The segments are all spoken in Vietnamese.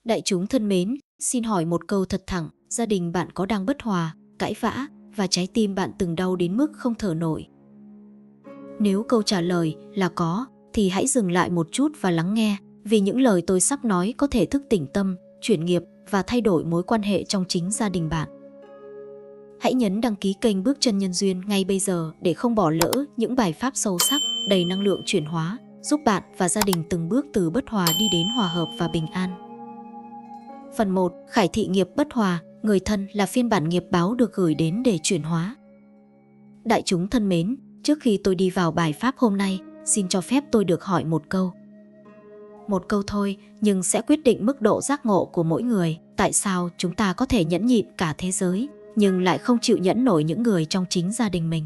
Đại chúng thân mến, xin hỏi một câu thật thẳng, gia đình bạn có đang bất hòa, cãi vã và trái tim bạn từng đau đến mức không thở nổi? Nếu câu trả lời là có, thì hãy dừng lại một chút và lắng nghe, vì những lời tôi sắp nói có thể thức tỉnh tâm, chuyển nghiệp và thay đổi mối quan hệ trong chính gia đình bạn. Hãy nhấn đăng ký kênh Bước Chân Nhân Duyên ngay bây giờ để không bỏ lỡ những bài pháp sâu sắc, đầy năng lượng chuyển hóa, giúp bạn và gia đình từng bước từ bất hòa đi đến hòa hợp và bình an. Phần 1. Khải thị nghiệp bất hòa, người thân là phiên bản nghiệp báo được gửi đến để chuyển hóa. Đại chúng thân mến, trước khi tôi đi vào bài pháp hôm nay, xin cho phép tôi được hỏi một câu. Một câu thôi, nhưng sẽ quyết định mức độ giác ngộ của mỗi người. Tại sao chúng ta có thể nhẫn nhịn cả thế giới, nhưng lại không chịu nhẫn nổi những người trong chính gia đình mình?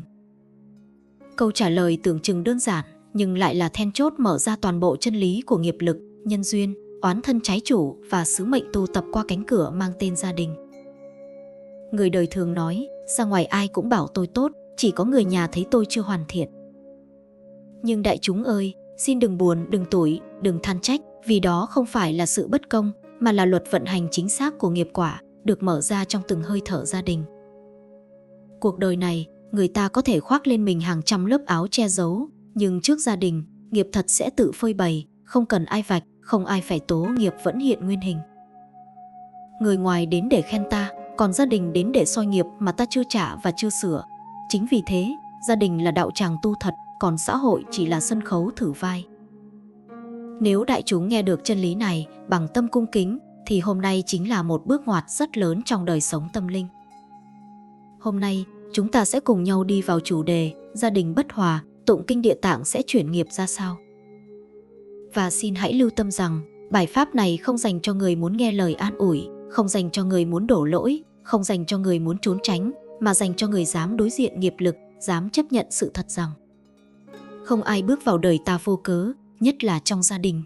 Câu trả lời tưởng chừng đơn giản, nhưng lại là then chốt mở ra toàn bộ chân lý của nghiệp lực, nhân duyên, oán thân trái chủ và sứ mệnh tu tập qua cánh cửa mang tên gia đình. Người đời thường nói, ra ngoài ai cũng bảo tôi tốt, chỉ có người nhà thấy tôi chưa hoàn thiện. Nhưng đại chúng ơi, xin đừng buồn, đừng tủi, đừng than trách, vì đó không phải là sự bất công, mà là luật vận hành chính xác của nghiệp quả, được mở ra trong từng hơi thở gia đình. Cuộc đời này, người ta có thể khoác lên mình hàng trăm lớp áo che giấu, nhưng trước gia đình, nghiệp thật sẽ tự phơi bày, không cần ai vạch, không ai phải tố, nghiệp vẫn hiện nguyên hình. Người ngoài đến để khen ta, còn gia đình đến để soi nghiệp mà ta chưa trả và chưa sửa. Chính vì thế, gia đình là đạo tràng tu thật, còn xã hội chỉ là sân khấu thử vai. Nếu đại chúng nghe được chân lý này bằng tâm cung kính, thì hôm nay chính là một bước ngoặt rất lớn trong đời sống tâm linh. Hôm nay, chúng ta sẽ cùng nhau đi vào chủ đề gia đình bất hòa, tụng kinh Địa Tạng sẽ chuyển nghiệp ra sao. Và xin hãy lưu tâm rằng, bài pháp này không dành cho người muốn nghe lời an ủi, không dành cho người muốn đổ lỗi, không dành cho người muốn trốn tránh, mà dành cho người dám đối diện nghiệp lực, dám chấp nhận sự thật rằng không ai bước vào đời ta vô cớ, nhất là trong gia đình.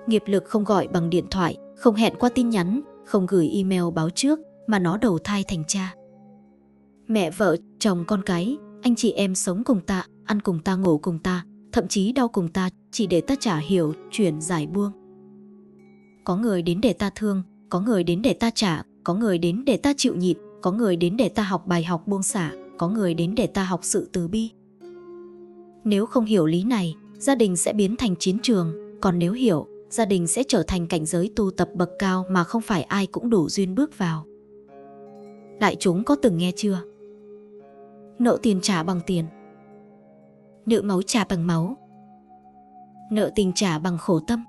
Nghiệp lực không gọi bằng điện thoại, không hẹn qua tin nhắn, không gửi email báo trước, mà nó đầu thai thành cha. Mẹ, vợ, chồng, con cái, anh chị em sống cùng ta, ăn cùng ta, ngủ cùng ta, thậm chí đau cùng ta, chỉ để ta trả hiểu, chuyển, giải buông. Có người đến để ta thương, có người đến để ta trả, có người đến để ta chịu nhịn, có người đến để ta học bài học buông xả, có người đến để ta học sự từ bi. Nếu không hiểu lý này, gia đình sẽ biến thành chiến trường, còn nếu hiểu, gia đình sẽ trở thành cảnh giới tu tập bậc cao mà không phải ai cũng đủ duyên bước vào. Đại chúng có từng nghe chưa? Nợ tiền trả bằng tiền, nợ máu trả bằng máu, nợ tình trả bằng khổ tâm,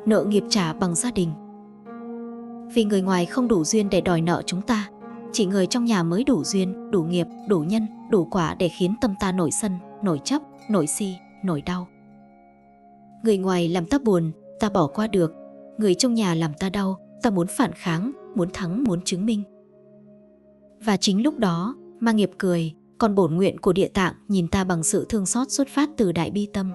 nợ nghiệp trả bằng gia đình. Vì người ngoài không đủ duyên để đòi nợ chúng ta, chỉ người trong nhà mới đủ duyên, đủ nghiệp, đủ nhân, đủ quả để khiến tâm ta nổi sân, nổi chấp, nổi si, nổi đau. Người ngoài làm ta buồn, ta bỏ qua được. Người trong nhà làm ta đau, ta muốn phản kháng, muốn thắng, muốn chứng minh. Và chính lúc đó, ma nghiệp cười, còn bổn nguyện của Địa Tạng nhìn ta bằng sự thương xót xuất phát từ đại bi tâm.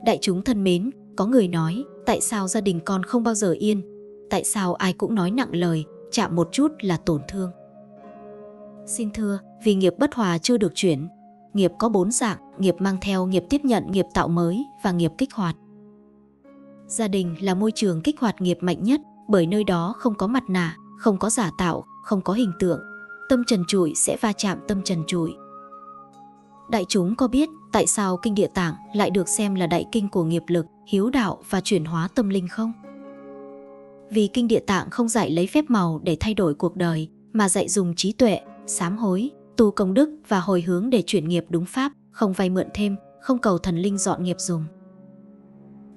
Đại chúng thân mến, có người nói, tại sao gia đình con không bao giờ yên? Tại sao ai cũng nói nặng lời, chạm một chút là tổn thương? Xin thưa, vì nghiệp bất hòa chưa được chuyển. Nghiệp có 4 dạng, nghiệp mang theo, nghiệp tiếp nhận, nghiệp tạo mới và nghiệp kích hoạt. Gia đình là môi trường kích hoạt nghiệp mạnh nhất, bởi nơi đó không có mặt nạ, không có giả tạo, không có hình tượng. Tâm trần trụi sẽ va chạm tâm trần trụi. Đại chúng có biết tại sao kinh Địa Tạng lại được xem là đại kinh của nghiệp lực, hiếu đạo và chuyển hóa tâm linh không? Vì kinh Địa Tạng không dạy lấy phép màu để thay đổi cuộc đời, mà dạy dùng trí tuệ, sám hối, tu công đức và hồi hướng để chuyển nghiệp đúng pháp, không vay mượn thêm, không cầu thần linh dọn nghiệp dùng.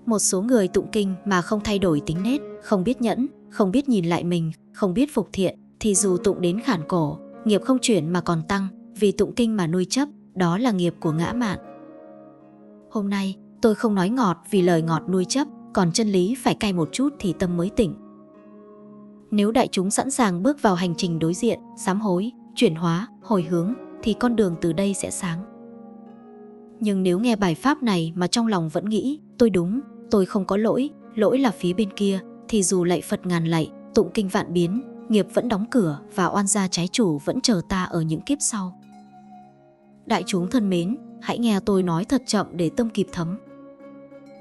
Một số người tụng kinh mà không thay đổi tính nết, không biết nhẫn, không biết nhìn lại mình, không biết phục thiện, thì dù tụng đến khản cổ, nghiệp không chuyển mà còn tăng, vì tụng kinh mà nuôi chấp, đó là nghiệp của ngã mạn. Hôm nay, tôi không nói ngọt vì lời ngọt nuôi chấp, còn chân lý phải cay một chút thì tâm mới tỉnh. Nếu đại chúng sẵn sàng bước vào hành trình đối diện, sám hối, chuyển hóa, hồi hướng, thì con đường từ đây sẽ sáng. Nhưng nếu nghe bài pháp này mà trong lòng vẫn nghĩ, tôi đúng, tôi không có lỗi, lỗi là phía bên kia, thì dù lạy Phật ngàn lạy, tụng kinh vạn biến, nghiệp vẫn đóng cửa và oan gia trái chủ vẫn chờ ta ở những kiếp sau. Đại chúng thân mến, hãy nghe tôi nói thật chậm để tâm kịp thấm.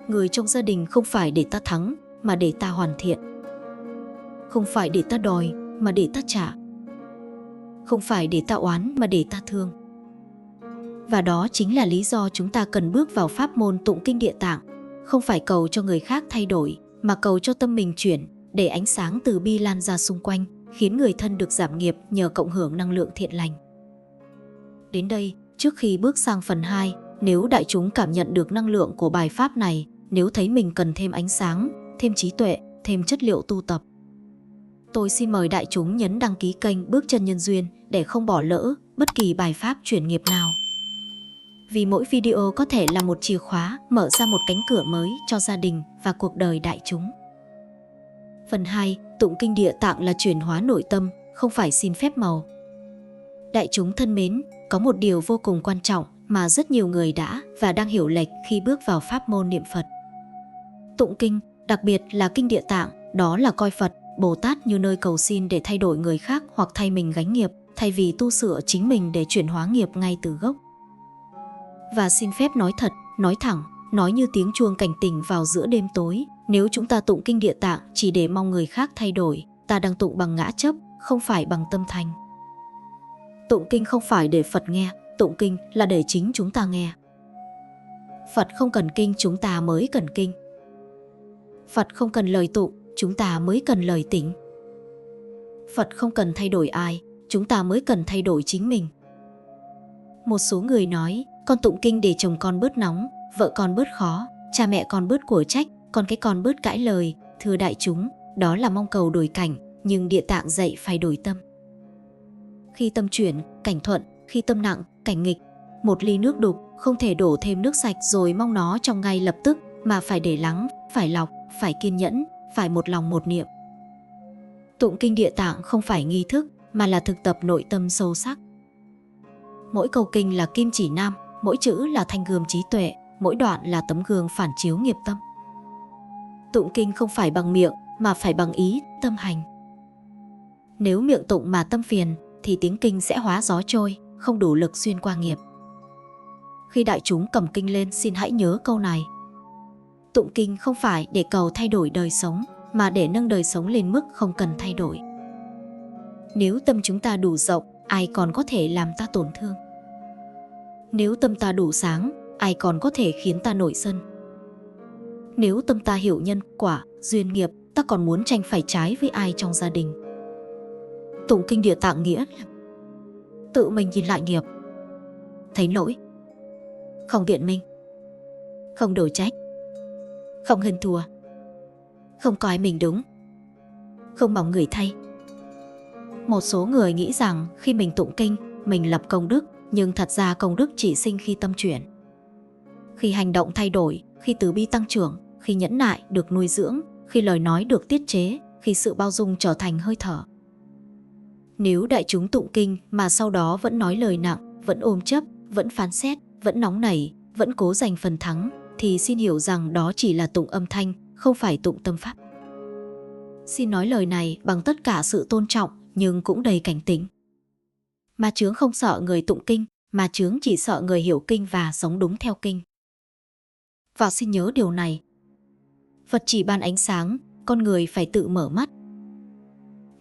Người trong gia đình không phải để ta thắng, mà để ta hoàn thiện. Không phải để ta đòi mà để ta trả. Không phải để ta oán mà để ta thương. Và đó chính là lý do chúng ta cần bước vào pháp môn tụng kinh Địa Tạng. Không phải cầu cho người khác thay đổi, mà cầu cho tâm mình chuyển, để ánh sáng từ bi lan ra xung quanh, khiến người thân được giảm nghiệp nhờ cộng hưởng năng lượng thiện lành. Đến đây, trước khi bước sang phần 2, nếu đại chúng cảm nhận được năng lượng của bài pháp này, nếu thấy mình cần thêm ánh sáng, thêm trí tuệ, thêm chất liệu tu tập, tôi xin mời đại chúng nhấn đăng ký kênh Bước Chân Nhân Duyên để không bỏ lỡ bất kỳ bài pháp chuyển nghiệp nào. Vì mỗi video có thể là một chìa khóa mở ra một cánh cửa mới cho gia đình và cuộc đời đại chúng. Phần 2, tụng kinh Địa Tạng là chuyển hóa nội tâm, không phải xin phép màu. Đại chúng thân mến, có một điều vô cùng quan trọng mà rất nhiều người đã và đang hiểu lệch khi bước vào pháp môn niệm Phật. Tụng kinh, đặc biệt là kinh Địa Tạng, đó là coi Phật, Bồ Tát như nơi cầu xin để thay đổi người khác hoặc thay mình gánh nghiệp, thay vì tu sửa chính mình để chuyển hóa nghiệp ngay từ gốc. Và xin phép nói thật, nói thẳng, nói như tiếng chuông cảnh tỉnh vào giữa đêm tối, nếu chúng ta tụng kinh Địa Tạng chỉ để mong người khác thay đổi, ta đang tụng bằng ngã chấp, không phải bằng tâm thành. Tụng kinh không phải để Phật nghe, tụng kinh là để chính chúng ta nghe. Phật không cần kinh, chúng ta mới cần kinh. Phật không cần lời tụng, chúng ta mới cần lời tĩnh. Phật không cần thay đổi ai, chúng ta mới cần thay đổi chính mình. Một số người nói, con tụng kinh để chồng con bớt nóng, vợ con bớt khó, cha mẹ con bớt của trách, con cái con bớt cãi lời. Thưa đại chúng, đó là mong cầu đổi cảnh, nhưng Địa Tạng dạy phải đổi tâm. Khi tâm chuyển, cảnh thuận, khi tâm nặng, cảnh nghịch. Một ly nước đục, không thể đổ thêm nước sạch rồi mong nó trong ngay lập tức, mà phải để lắng, phải lọc, phải kiên nhẫn, phải một lòng một niệm. Tụng kinh Địa Tạng không phải nghi thức, mà là thực tập nội tâm sâu sắc. Mỗi câu kinh là kim chỉ nam, mỗi chữ là thanh gươm trí tuệ, mỗi đoạn là tấm gương phản chiếu nghiệp tâm. Tụng kinh không phải bằng miệng, mà phải bằng ý, tâm hành. Nếu miệng tụng mà tâm phiền, thì tiếng kinh sẽ hóa gió trôi, không đủ lực xuyên qua nghiệp. Khi đại chúng cầm kinh lên, xin hãy nhớ câu này. Tụng kinh không phải để cầu thay đổi đời sống, mà để nâng đời sống lên mức không cần thay đổi. Nếu tâm chúng ta đủ rộng, ai còn có thể làm ta tổn thương? Nếu tâm ta đủ sáng, ai còn có thể khiến ta nổi sân? Nếu tâm ta hiểu nhân, quả, duyên nghiệp, ta còn muốn tranh phải trái với ai trong gia đình? Tụng kinh Địa Tạng nghĩa là tự mình nhìn lại nghiệp, thấy lỗi, không biện minh, không đổ trách, không hơn thua, không coi mình đúng, không mong người thay. Một số người nghĩ rằng khi mình tụng kinh, mình lập công đức, nhưng thật ra công đức chỉ sinh khi tâm chuyển. Khi hành động thay đổi, khi từ bi tăng trưởng, khi nhẫn nại được nuôi dưỡng, khi lời nói được tiết chế, khi sự bao dung trở thành hơi thở. Nếu đại chúng tụng kinh mà sau đó vẫn nói lời nặng, vẫn ôm chấp, vẫn phán xét, vẫn nóng nảy, vẫn cố giành phần thắng, thì xin hiểu rằng đó chỉ là tụng âm thanh, không phải tụng tâm pháp. Xin nói lời này bằng tất cả sự tôn trọng, nhưng cũng đầy cảnh tỉnh. Ma chướng không sợ người tụng kinh, ma chướng chỉ sợ người hiểu kinh và sống đúng theo kinh. Và xin nhớ điều này. Phật chỉ ban ánh sáng, con người phải tự mở mắt.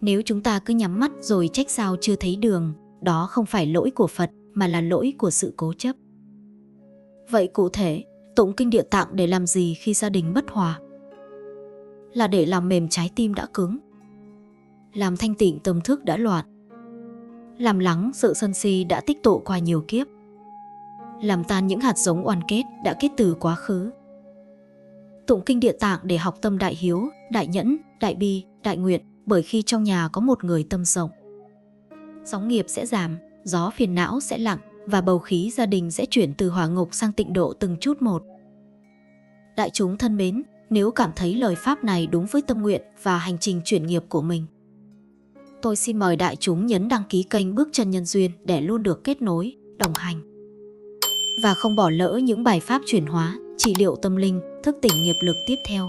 Nếu chúng ta cứ nhắm mắt rồi trách sao chưa thấy đường, đó không phải lỗi của Phật, mà là lỗi của sự cố chấp. Vậy cụ thể, tụng kinh Địa Tạng để làm gì khi gia đình bất hòa? Là để làm mềm trái tim đã cứng, làm thanh tịnh tâm thức đã loạn, làm lắng sự sân si đã tích tụ qua nhiều kiếp, làm tan những hạt giống oan kết đã kết từ quá khứ. Tụng kinh Địa Tạng để học tâm đại hiếu, đại nhẫn, đại bi, đại nguyện, bởi khi trong nhà có một người tâm rộng, sóng nghiệp sẽ giảm, gió phiền não sẽ lặng và bầu khí gia đình sẽ chuyển từ hỏa ngục sang tịnh độ từng chút một. Đại chúng thân mến, nếu cảm thấy lời pháp này đúng với tâm nguyện và hành trình chuyển nghiệp của mình, tôi xin mời đại chúng nhấn đăng ký kênh Bước Chân Nhân Duyên để luôn được kết nối, đồng hành và không bỏ lỡ những bài pháp chuyển hóa, trị liệu tâm linh, thức tỉnh nghiệp lực tiếp theo.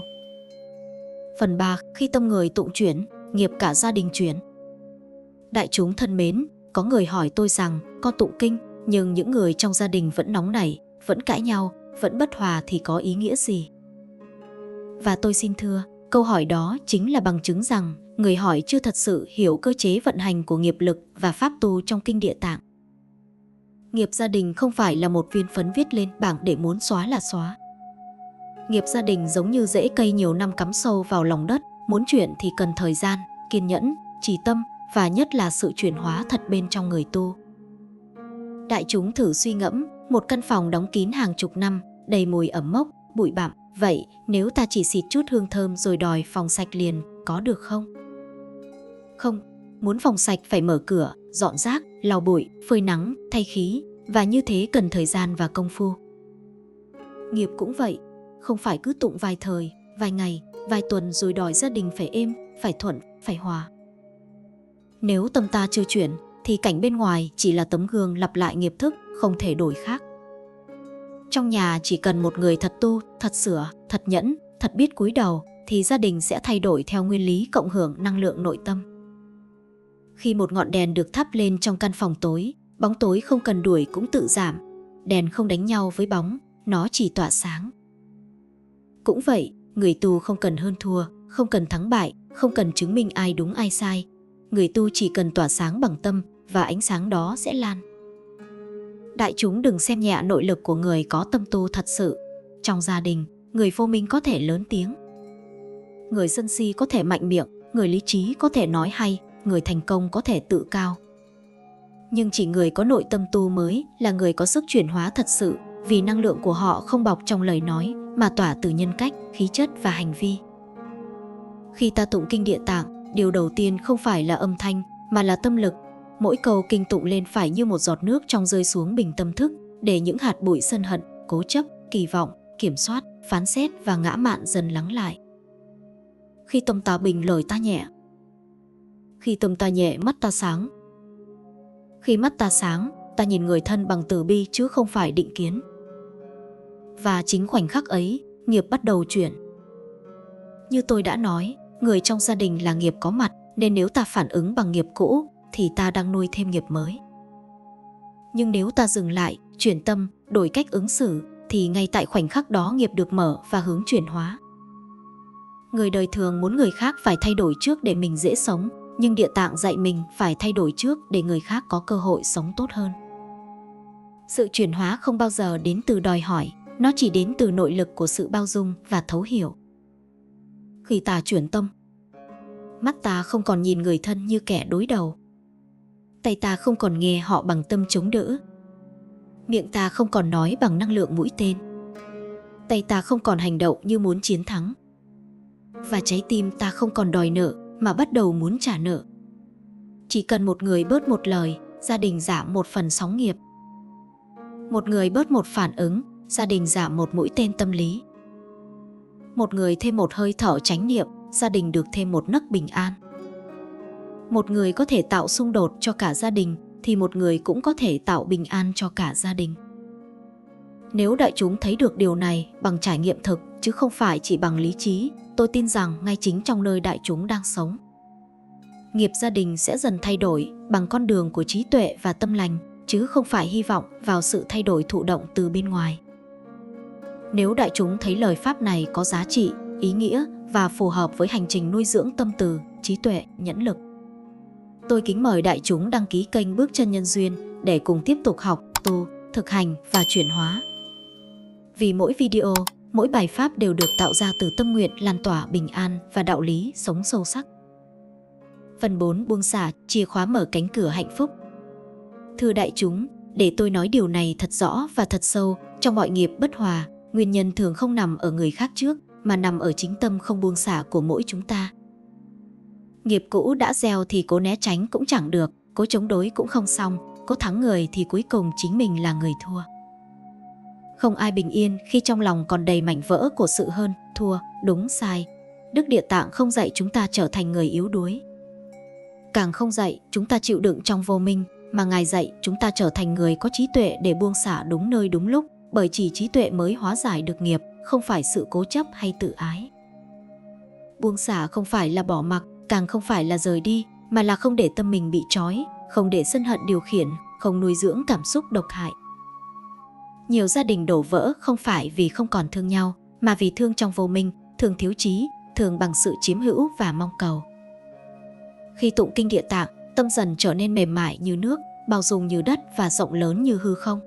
Phần 3. Khi tâm người tụng chuyển, nghiệp cả gia đình chuyển. Đại chúng thân mến, có người hỏi tôi rằng con tụng kinh, nhưng những người trong gia đình vẫn nóng nảy, vẫn cãi nhau, vẫn bất hòa thì có ý nghĩa gì? Và tôi xin thưa, câu hỏi đó chính là bằng chứng rằng người hỏi chưa thật sự hiểu cơ chế vận hành của nghiệp lực và pháp tu trong kinh Địa Tạng. Nghiệp gia đình không phải là một viên phấn viết lên bảng để muốn xóa là xóa. Nghiệp gia đình giống như rễ cây nhiều năm cắm sâu vào lòng đất, muốn chuyển thì cần thời gian, kiên nhẫn, trì tâm và nhất là sự chuyển hóa thật bên trong người tu. Đại chúng thử suy ngẫm, một căn phòng đóng kín hàng chục năm, đầy mùi ẩm mốc, bụi bặm, vậy nếu ta chỉ xịt chút hương thơm rồi đòi phòng sạch liền, có được không? Không, muốn phòng sạch phải mở cửa, dọn rác, lau bụi, phơi nắng, thay khí, và như thế cần thời gian và công phu. Nghiệp cũng vậy, không phải cứ tụng vài thời, vài ngày, vài tuần rồi đòi gia đình phải êm, phải thuận, phải hòa. Nếu tâm ta chưa chuyển, thì cảnh bên ngoài chỉ là tấm gương lặp lại nghiệp thức, không thể đổi khác. Trong nhà chỉ cần một người thật tu, thật sửa, thật nhẫn, thật biết cúi đầu, thì gia đình sẽ thay đổi theo nguyên lý cộng hưởng năng lượng nội tâm. Khi một ngọn đèn được thắp lên trong căn phòng tối, bóng tối không cần đuổi cũng tự giảm. Đèn không đánh nhau với bóng, nó chỉ tỏa sáng. Cũng vậy, người tu không cần hơn thua, không cần thắng bại, không cần chứng minh ai đúng ai sai. Người tu chỉ cần tỏa sáng bằng tâm và ánh sáng đó sẽ lan. Đại chúng đừng xem nhẹ nội lực của người có tâm tu thật sự. Trong gia đình, người vô minh có thể lớn tiếng. Người sân si có thể mạnh miệng, người lý trí có thể nói hay, người thành công có thể tự cao. Nhưng chỉ người có nội tâm tu mới là người có sức chuyển hóa thật sự, vì năng lượng của họ không bọc trong lời nói mà tỏa từ nhân cách, khí chất và hành vi. Khi ta tụng kinh Địa Tạng, điều đầu tiên không phải là âm thanh mà là tâm lực. Mỗi câu kinh tụng lên phải như một giọt nước trong rơi xuống bình tâm thức, để những hạt bụi sân hận, cố chấp, kỳ vọng, kiểm soát, phán xét và ngã mạn dần lắng lại. Khi tâm ta bình, lời ta nhẹ. Khi tâm ta nhẹ, mắt ta sáng. Khi mắt ta sáng, ta nhìn người thân bằng từ bi chứ không phải định kiến. Và chính khoảnh khắc ấy, nghiệp bắt đầu chuyển. Như tôi đã nói, người trong gia đình là nghiệp có mặt, nên nếu ta phản ứng bằng nghiệp cũ thì ta đang nuôi thêm nghiệp mới. Nhưng nếu ta dừng lại, chuyển tâm, đổi cách ứng xử, thì ngay tại khoảnh khắc đó nghiệp được mở và hướng chuyển hóa. Người đời thường muốn người khác phải thay đổi trước để mình dễ sống, nhưng Địa Tạng dạy mình phải thay đổi trước để người khác có cơ hội sống tốt hơn. Sự chuyển hóa không bao giờ đến từ đòi hỏi, nó chỉ đến từ nội lực của sự bao dung và thấu hiểu. Khi ta chuyển tâm, mắt ta không còn nhìn người thân như kẻ đối đầu. Tay ta không còn nghe họ bằng tâm chống đỡ. Miệng ta không còn nói bằng năng lượng mũi tên. Tay ta không còn hành động như muốn chiến thắng. Và trái tim ta không còn đòi nợ mà bắt đầu muốn trả nợ. Chỉ cần một người bớt một lời, gia đình giảm một phần sóng nghiệp. Một người bớt một phản ứng, gia đình giảm một mũi tên tâm lý. Một người thêm một hơi thở chánh niệm, gia đình được thêm một nấc bình an. Một người có thể tạo xung đột cho cả gia đình, thì một người cũng có thể tạo bình an cho cả gia đình. Nếu đại chúng thấy được điều này bằng trải nghiệm thực, chứ không phải chỉ bằng lý trí, tôi tin rằng ngay chính trong nơi đại chúng đang sống, nghiệp gia đình sẽ dần thay đổi bằng con đường của trí tuệ và tâm lành, chứ không phải hy vọng vào sự thay đổi thụ động từ bên ngoài. Nếu đại chúng thấy lời pháp này có giá trị, ý nghĩa và phù hợp với hành trình nuôi dưỡng tâm từ, trí tuệ, nhẫn lực, tôi kính mời đại chúng đăng ký kênh Bước Chân Nhân Duyên để cùng tiếp tục học, tu, thực hành và chuyển hóa. Vì mỗi video, mỗi bài pháp đều được tạo ra từ tâm nguyện lan tỏa bình an và đạo lý sống sâu sắc. Phần 4. Buông xả, chìa khóa mở cánh cửa hạnh phúc. Thưa đại chúng, để tôi nói điều này thật rõ và thật sâu, trong mọi nghiệp bất hòa, nguyên nhân thường không nằm ở người khác trước, mà nằm ở chính tâm không buông xả của mỗi chúng ta. Nghiệp cũ đã gieo thì cố né tránh cũng chẳng được, cố chống đối cũng không xong, cố thắng người thì cuối cùng chính mình là người thua. Không ai bình yên khi trong lòng còn đầy mảnh vỡ của sự hơn, thua, đúng, sai. Đức Địa Tạng không dạy chúng ta trở thành người yếu đuối. Càng không dạy chúng ta chịu đựng trong vô minh, mà Ngài dạy chúng ta trở thành người có trí tuệ để buông xả đúng nơi đúng lúc, bởi chỉ trí tuệ mới hóa giải được nghiệp, không phải sự cố chấp hay tự ái. Buông xả không phải là bỏ mặc, càng không phải là rời đi, mà là không để tâm mình bị trói, không để sân hận điều khiển, không nuôi dưỡng cảm xúc độc hại. Nhiều gia đình đổ vỡ không phải vì không còn thương nhau, mà vì thương trong vô minh, thương thiếu trí, thường bằng sự chiếm hữu và mong cầu. Khi tụng kinh Địa Tạng, tâm dần trở nên mềm mại như nước, bao dung như đất và rộng lớn như hư không.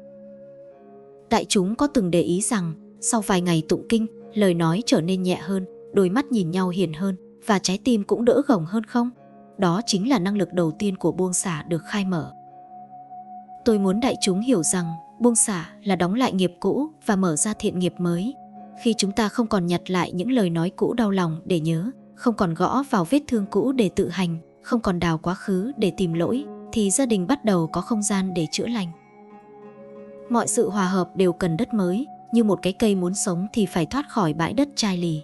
Đại chúng có từng để ý rằng, sau vài ngày tụng kinh, lời nói trở nên nhẹ hơn, đôi mắt nhìn nhau hiền hơn và trái tim cũng đỡ gồng hơn không? Đó chính là năng lực đầu tiên của buông xả được khai mở. Tôi muốn đại chúng hiểu rằng buông xả là đóng lại nghiệp cũ và mở ra thiện nghiệp mới. Khi chúng ta không còn nhặt lại những lời nói cũ đau lòng để nhớ, không còn gõ vào vết thương cũ để tự hành, không còn đào quá khứ để tìm lỗi, thì gia đình bắt đầu có không gian để chữa lành. Mọi sự hòa hợp đều cần đất mới, như một cái cây muốn sống thì phải thoát khỏi bãi đất chai lì.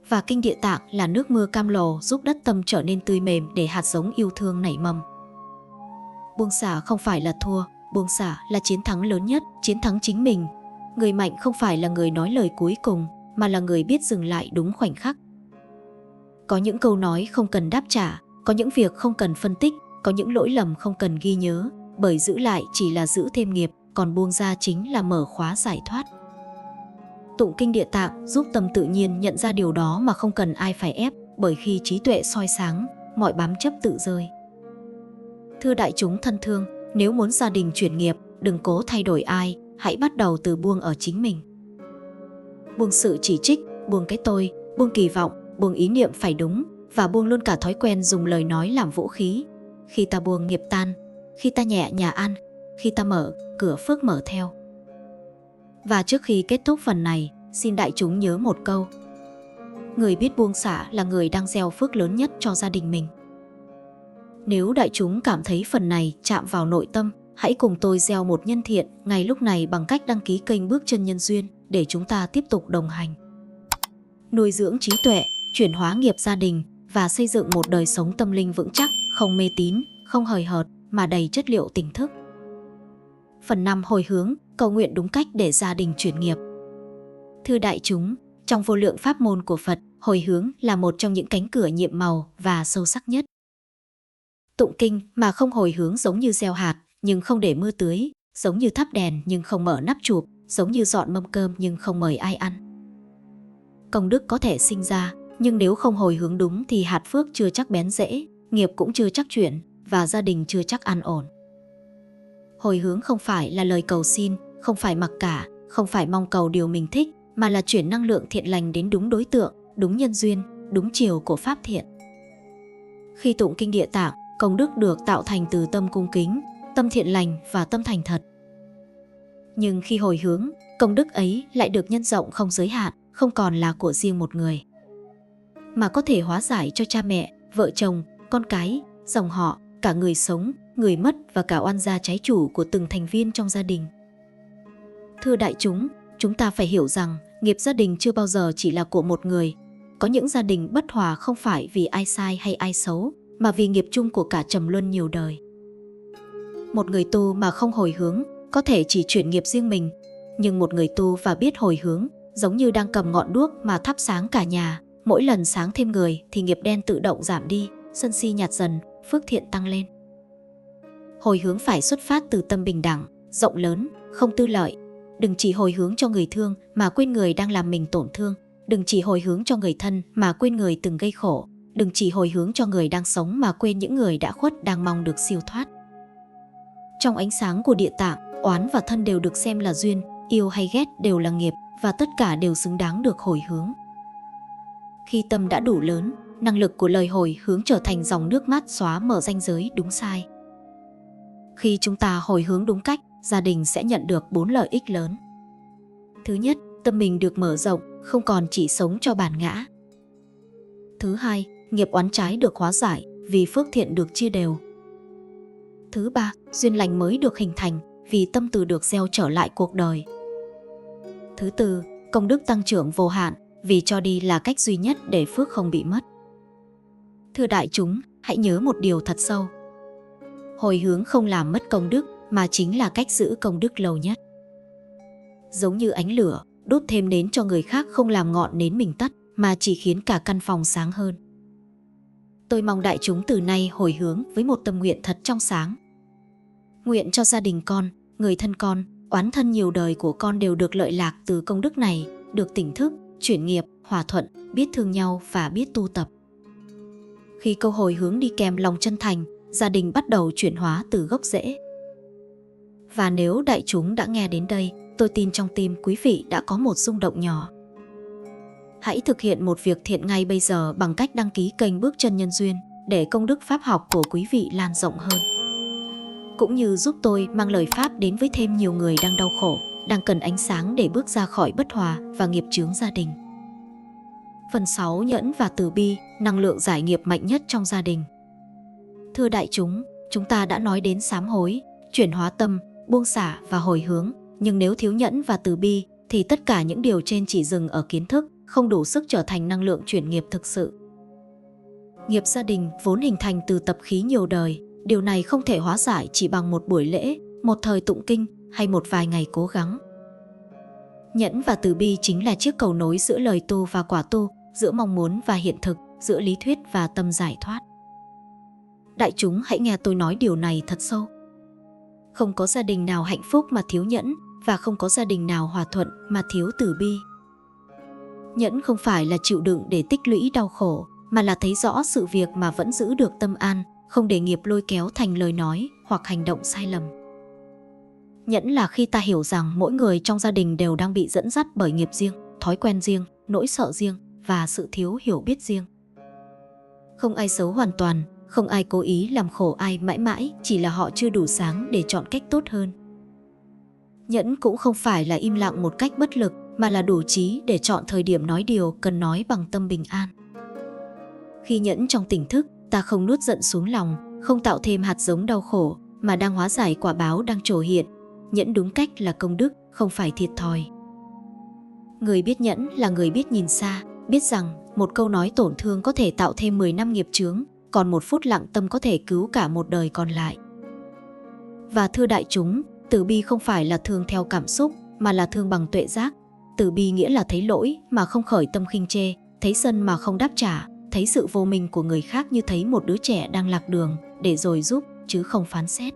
Và kinh Địa Tạng là nước mưa cam lồ giúp đất tâm trở nên tươi mềm để hạt giống yêu thương nảy mầm. Buông xả không phải là thua, buông xả là chiến thắng lớn nhất, chiến thắng chính mình. Người mạnh không phải là người nói lời cuối cùng, mà là người biết dừng lại đúng khoảnh khắc. Có những câu nói không cần đáp trả, có những việc không cần phân tích, có những lỗi lầm không cần ghi nhớ, bởi giữ lại chỉ là giữ thêm nghiệp, còn buông ra chính là mở khóa giải thoát. Tụng kinh Địa Tạng giúp tâm tự nhiên nhận ra điều đó mà không cần ai phải ép, bởi khi trí tuệ soi sáng, mọi bám chấp tự rơi. Thưa đại chúng thân thương, nếu muốn gia đình chuyển nghiệp, đừng cố thay đổi ai, hãy bắt đầu từ buông ở chính mình. Buông sự chỉ trích, buông cái tôi, buông kỳ vọng, buông ý niệm phải đúng, và buông luôn cả thói quen dùng lời nói làm vũ khí. Khi ta buông, nghiệp tan; khi ta nhẹ, nhà an; khi ta mở, cửa phước mở theo. Và trước khi kết thúc phần này, xin đại chúng nhớ một câu: người biết buông xả là người đang gieo phước lớn nhất cho gia đình mình. Nếu đại chúng cảm thấy phần này chạm vào nội tâm, hãy cùng tôi gieo một nhân thiện ngay lúc này bằng cách đăng ký kênh Bước Chân Nhân Duyên để chúng ta tiếp tục đồng hành, nuôi dưỡng trí tuệ, chuyển hóa nghiệp gia đình và xây dựng một đời sống tâm linh vững chắc, không mê tín, không hời hợt mà đầy chất liệu tỉnh thức. Phần 5: hồi hướng, cầu nguyện đúng cách để gia đình chuyển nghiệp. Thưa đại chúng, trong vô lượng pháp môn của Phật, hồi hướng là một trong những cánh cửa nhiệm màu và sâu sắc nhất. Tụng kinh mà không hồi hướng giống như gieo hạt nhưng không để mưa tưới, giống như thắp đèn nhưng không mở nắp chụp, giống như dọn mâm cơm nhưng không mời ai ăn. Công đức có thể sinh ra, nhưng nếu không hồi hướng đúng thì hạt phước chưa chắc bén rễ, nghiệp cũng chưa chắc chuyển, và gia đình chưa chắc an ổn. Hồi hướng không phải là lời cầu xin, không phải mặc cả, không phải mong cầu điều mình thích, mà là chuyển năng lượng thiện lành đến đúng đối tượng, đúng nhân duyên, đúng chiều của pháp thiện. Khi tụng kinh Địa Tạng, công đức được tạo thành từ tâm cung kính, tâm thiện lành và tâm thành thật. Nhưng khi hồi hướng, công đức ấy lại được nhân rộng không giới hạn, không còn là của riêng một người, mà có thể hóa giải cho cha mẹ, vợ chồng, con cái, dòng họ, cả người sống, người mất và cả oan gia trái chủ của từng thành viên trong gia đình. Thưa đại chúng ta phải hiểu rằng nghiệp gia đình chưa bao giờ chỉ là của một người. Có những gia đình bất hòa không phải vì ai sai hay ai xấu, mà vì nghiệp chung của cả trầm luân nhiều đời. Một người tu mà không hồi hướng có thể chỉ chuyển nghiệp riêng mình, nhưng một người tu và biết hồi hướng giống như đang cầm ngọn đuốc mà thắp sáng cả nhà. Mỗi lần sáng thêm người thì nghiệp đen tự động giảm đi, sân si nhạt dần, phước thiện tăng lên. Hồi hướng phải xuất phát từ tâm bình đẳng, rộng lớn, không tư lợi. Đừng chỉ hồi hướng cho người thương mà quên người đang làm mình tổn thương. Đừng chỉ hồi hướng cho người thân mà quên người từng gây khổ. Đừng chỉ hồi hướng cho người đang sống mà quên những người đã khuất đang mong được siêu thoát. Trong ánh sáng của Địa Tạng, oán và thân đều được xem là duyên, yêu hay ghét đều là nghiệp, và tất cả đều xứng đáng được hồi hướng. Khi tâm đã đủ lớn, năng lực của lời hồi hướng trở thành dòng nước mát xóa mở ranh giới đúng sai. Khi chúng ta hồi hướng đúng cách, gia đình sẽ nhận được 4 lợi ích lớn. Thứ nhất, tâm mình được mở rộng, không còn chỉ sống cho bản ngã. Thứ hai, nghiệp oán trái được hóa giải vì phước thiện được chia đều. Thứ ba, duyên lành mới được hình thành vì tâm từ được gieo trở lại cuộc đời. Thứ tư, công đức tăng trưởng vô hạn vì cho đi là cách duy nhất để phước không bị mất. Thưa đại chúng, hãy nhớ một điều thật sâu. Hồi hướng không làm mất công đức mà chính là cách giữ công đức lâu nhất. Giống như ánh lửa, đốt thêm nến cho người khác không làm ngọn nến mình tắt mà chỉ khiến cả căn phòng sáng hơn. Tôi mong đại chúng từ nay hồi hướng với một tâm nguyện thật trong sáng. Nguyện cho gia đình con, người thân con, oán thân nhiều đời của con đều được lợi lạc từ công đức này, được tỉnh thức, chuyển nghiệp, hòa thuận, biết thương nhau và biết tu tập. Khi câu hồi hướng đi kèm lòng chân thành, gia đình bắt đầu chuyển hóa từ gốc rễ. Và nếu đại chúng đã nghe đến đây, tôi tin trong tim quý vị đã có một rung động nhỏ. Hãy thực hiện một việc thiện ngay bây giờ bằng cách đăng ký kênh Bước Chân Nhân Duyên để công đức pháp học của quý vị lan rộng hơn. Cũng như giúp tôi mang lời pháp đến với thêm nhiều người đang đau khổ, đang cần ánh sáng để bước ra khỏi bất hòa và nghiệp chướng gia đình. Phần 6. Nhẫn và từ bi, năng lượng giải nghiệp mạnh nhất trong gia đình. Thưa đại chúng ta đã nói đến sám hối, chuyển hóa tâm, buông xả và hồi hướng, nhưng nếu thiếu nhẫn và từ bi thì tất cả những điều trên chỉ dừng ở kiến thức, không đủ sức trở thành năng lượng chuyển nghiệp thực sự. Nghiệp gia đình vốn hình thành từ tập khí nhiều đời, điều này không thể hóa giải chỉ bằng một buổi lễ, một thời tụng kinh hay một vài ngày cố gắng. Nhẫn và từ bi chính là chiếc cầu nối giữa lời tu và quả tu, giữa mong muốn và hiện thực, giữa lý thuyết và tâm giải thoát. Đại chúng hãy nghe tôi nói điều này thật sâu. Không có gia đình nào hạnh phúc mà thiếu nhẫn, và không có gia đình nào hòa thuận mà thiếu từ bi. Nhẫn không phải là chịu đựng để tích lũy đau khổ, mà là thấy rõ sự việc mà vẫn giữ được tâm an, không để nghiệp lôi kéo thành lời nói hoặc hành động sai lầm. Nhẫn là khi ta hiểu rằng mỗi người trong gia đình đều đang bị dẫn dắt bởi nghiệp riêng, thói quen riêng, nỗi sợ riêng và sự thiếu hiểu biết riêng. Không ai xấu hoàn toàn, không ai cố ý làm khổ ai mãi mãi, chỉ là họ chưa đủ sáng để chọn cách tốt hơn. Nhẫn cũng không phải là im lặng một cách bất lực, mà là đủ trí để chọn thời điểm nói điều cần nói bằng tâm bình an. Khi nhẫn trong tỉnh thức, ta không nuốt giận xuống lòng, không tạo thêm hạt giống đau khổ, mà đang hóa giải quả báo đang trổ hiện. Nhẫn đúng cách là công đức, không phải thiệt thòi. Người biết nhẫn là người biết nhìn xa, biết rằng một câu nói tổn thương có thể tạo thêm 10 năm nghiệp chướng, còn một phút lặng tâm có thể cứu cả một đời còn lại. Và thưa đại chúng, từ bi không phải là thương theo cảm xúc, mà là thương bằng tuệ giác. Từ bi nghĩa là thấy lỗi mà không khởi tâm khinh chê, thấy sân mà không đáp trả, thấy sự vô minh của người khác như thấy một đứa trẻ đang lạc đường, để rồi giúp, chứ không phán xét.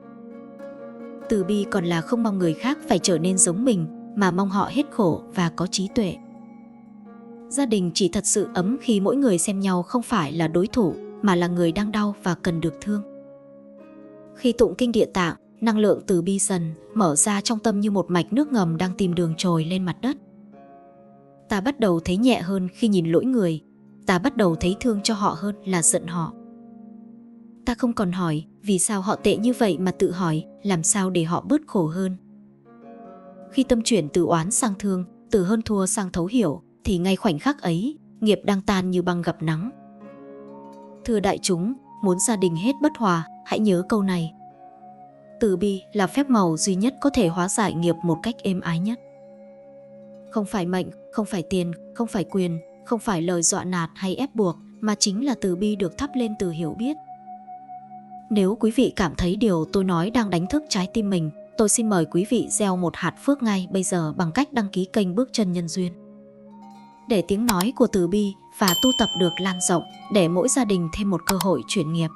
Từ bi còn là không mong người khác phải trở nên giống mình, mà mong họ hết khổ và có trí tuệ. Gia đình chỉ thật sự ấm khi mỗi người xem nhau không phải là đối thủ, mà là người đang đau và cần được thương. Khi tụng kinh Địa Tạng, năng lượng từ bi dần mở ra trong tâm như một mạch nước ngầm đang tìm đường trồi lên mặt đất. Ta bắt đầu thấy nhẹ hơn khi nhìn lỗi người, ta bắt đầu thấy thương cho họ hơn là giận họ. Ta không còn hỏi vì sao họ tệ như vậy, mà tự hỏi làm sao để họ bớt khổ hơn. Khi tâm chuyển từ oán sang thương, từ hơn thua sang thấu hiểu, thì ngay khoảnh khắc ấy, nghiệp đang tan như băng gặp nắng. Thưa đại chúng, muốn gia đình hết bất hòa, hãy nhớ câu này. Từ bi là phép màu duy nhất có thể hóa giải nghiệp một cách êm ái nhất. Không phải mệnh, không phải tiền, không phải quyền, không phải lời dọa nạt hay ép buộc, mà chính là từ bi được thắp lên từ hiểu biết. Nếu quý vị cảm thấy điều tôi nói đang đánh thức trái tim mình, tôi xin mời quý vị gieo một hạt phước ngay bây giờ bằng cách đăng ký kênh Bước Chân Nhân Duyên. Để tiếng nói của từ bi và tu tập được lan rộng, để mỗi gia đình thêm một cơ hội chuyển nghiệp.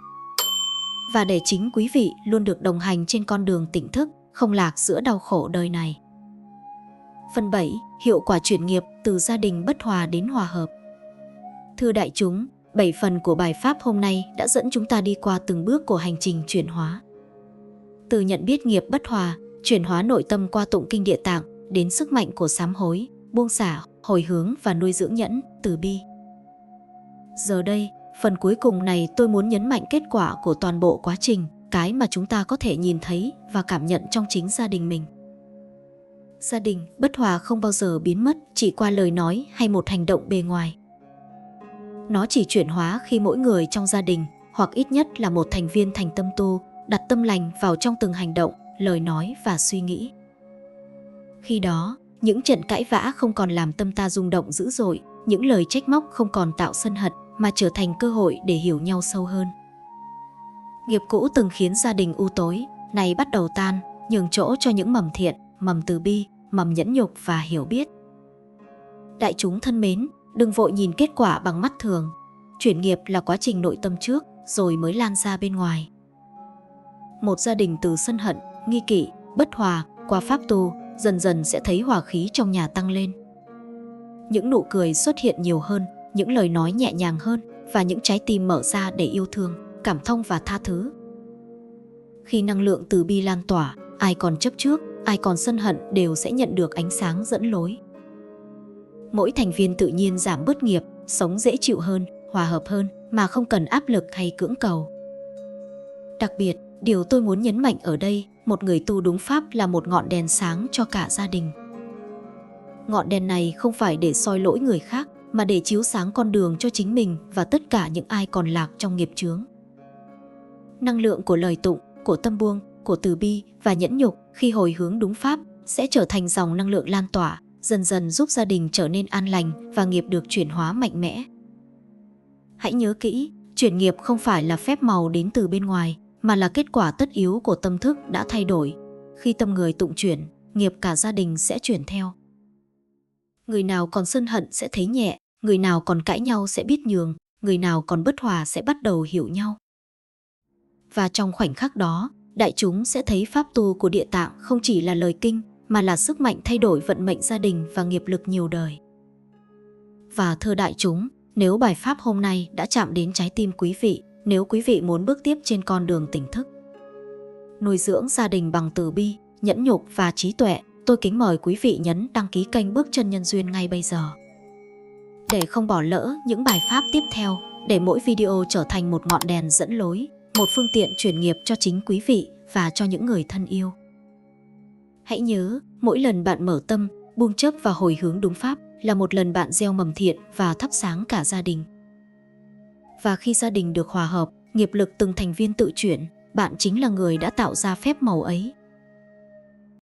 Và để chính quý vị luôn được đồng hành trên con đường tỉnh thức, không lạc giữa đau khổ đời này. Phần 7. Hiệu quả chuyển nghiệp từ gia đình bất hòa đến hòa hợp. Thưa đại chúng, 7 phần của bài pháp hôm nay đã dẫn chúng ta đi qua từng bước của hành trình chuyển hóa. Từ nhận biết nghiệp bất hòa, chuyển hóa nội tâm qua tụng kinh Địa Tạng, đến sức mạnh của sám hối, buông xả, hồi hướng và nuôi dưỡng nhẫn, từ bi. Giờ đây, phần cuối cùng này tôi muốn nhấn mạnh kết quả của toàn bộ quá trình, cái mà chúng ta có thể nhìn thấy và cảm nhận trong chính gia đình mình. Gia đình bất hòa không bao giờ biến mất chỉ qua lời nói hay một hành động bề ngoài. Nó chỉ chuyển hóa khi mỗi người trong gia đình, hoặc ít nhất là một thành viên thành tâm tu, đặt tâm lành vào trong từng hành động, lời nói và suy nghĩ. Khi đó, những trận cãi vã không còn làm tâm ta rung động dữ dội, những lời trách móc không còn tạo sân hận, mà trở thành cơ hội để hiểu nhau sâu hơn. Nghiệp cũ từng khiến gia đình u tối, nay bắt đầu tan, nhường chỗ cho những mầm thiện, mầm từ bi, mầm nhẫn nhục và hiểu biết. Đại chúng thân mến, đừng vội nhìn kết quả bằng mắt thường. Chuyển nghiệp là quá trình nội tâm trước, rồi mới lan ra bên ngoài. Một gia đình từ sân hận, nghi kỵ, bất hòa, qua pháp tu, dần dần sẽ thấy hòa khí trong nhà tăng lên. những nụ cười xuất hiện nhiều hơn, những lời nói nhẹ nhàng hơn và những trái tim mở ra để yêu thương, cảm thông và tha thứ. Khi năng lượng từ bi lan tỏa, ai còn chấp trước, ai còn sân hận đều sẽ nhận được ánh sáng dẫn lối. Mỗi thành viên tự nhiên giảm bớt nghiệp, sống dễ chịu hơn, hòa hợp hơn mà không cần áp lực hay cưỡng cầu. Đặc biệt, điều tôi muốn nhấn mạnh ở đây, một người tu đúng pháp là một ngọn đèn sáng cho cả gia đình. Ngọn đèn này không phải để soi lỗi người khác, mà để chiếu sáng con đường cho chính mình và tất cả những ai còn lạc trong nghiệp chướng. Năng lượng của lời tụng, của tâm buông, của từ bi và nhẫn nhục khi hồi hướng đúng pháp sẽ trở thành dòng năng lượng lan tỏa, dần dần giúp gia đình trở nên an lành và nghiệp được chuyển hóa mạnh mẽ. Hãy nhớ kỹ, chuyển nghiệp không phải là phép màu đến từ bên ngoài, mà là kết quả tất yếu của tâm thức đã thay đổi. Khi tâm người tụng chuyển, nghiệp cả gia đình sẽ chuyển theo. Người nào còn sân hận sẽ thấy nhẹ, người nào còn cãi nhau sẽ biết nhường, người nào còn bất hòa sẽ bắt đầu hiểu nhau. Và trong khoảnh khắc đó, đại chúng sẽ thấy pháp tu của Địa Tạng không chỉ là lời kinh, mà là sức mạnh thay đổi vận mệnh gia đình và nghiệp lực nhiều đời. Và thưa đại chúng, nếu bài pháp hôm nay đã chạm đến trái tim quý vị, nếu quý vị muốn bước tiếp trên con đường tỉnh thức, nuôi dưỡng gia đình bằng từ bi, nhẫn nhục và trí tuệ, tôi kính mời quý vị nhấn đăng ký kênh Bước Chân Nhân Duyên ngay bây giờ. Để không bỏ lỡ những bài pháp tiếp theo, để mỗi video trở thành một ngọn đèn dẫn lối, một phương tiện chuyển nghiệp cho chính quý vị và cho những người thân yêu. Hãy nhớ, mỗi lần bạn mở tâm, buông chấp và hồi hướng đúng pháp là một lần bạn gieo mầm thiện và thắp sáng cả gia đình. Và khi gia đình được hòa hợp, nghiệp lực từng thành viên tự chuyển, bạn chính là người đã tạo ra phép màu ấy.